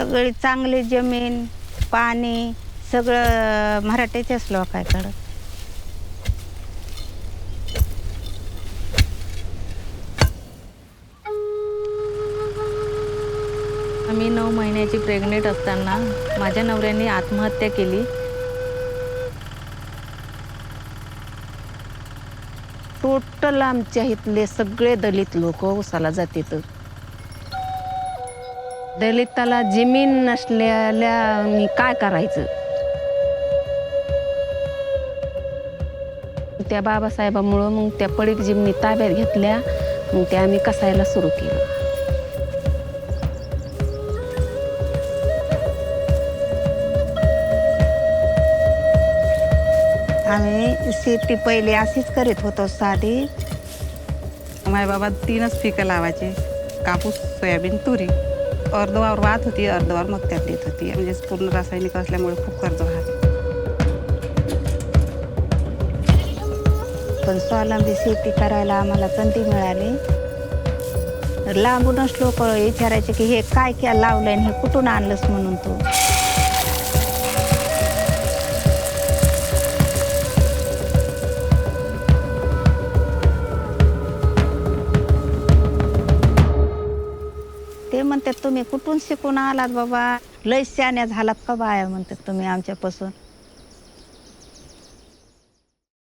सगळी चांगली जमीन पाणी सगळं मराठीच्याच लोकांकडं. मी 9 महिन्याची प्रेग्नेंट असताना माझ्या नवऱ्याने आत्महत्या केली. टोटल आमच्या इथले सगळे दलित लोक उसाला जातात. दलिताला जमीन नसलेल्या काय करायचं. त्या बाबासाहेबामुळं मग त्या पडीक जमिनी ताब्यात घेतल्या. मग त्या आम्ही कसायला सुरू केलं. आम्ही शेती पहिले अशीच करीत होतो साधी. माझे बाबा 3च पिकं लावायचे, कापूस सोयाबीन तुरी. अर्धवावर वाहत होती, अर्धवार मग त्यात देत होती. म्हणजे पूर्ण रासायनिक असल्यामुळे खूप खर्च वाहत. पण स्वावलंबी शेती करायला आम्हाला संधी मिळाली. लांबूनच लोक विचारायचे की हे काय काय लावलंय आणि हे कुठून आणलंस म्हणून तू. ते म्हणतात तुम्ही कुठून शिकून आलात बाबा, लय शहाण्या झालात का बाया म्हणतात तुम्ही आमच्यापासून.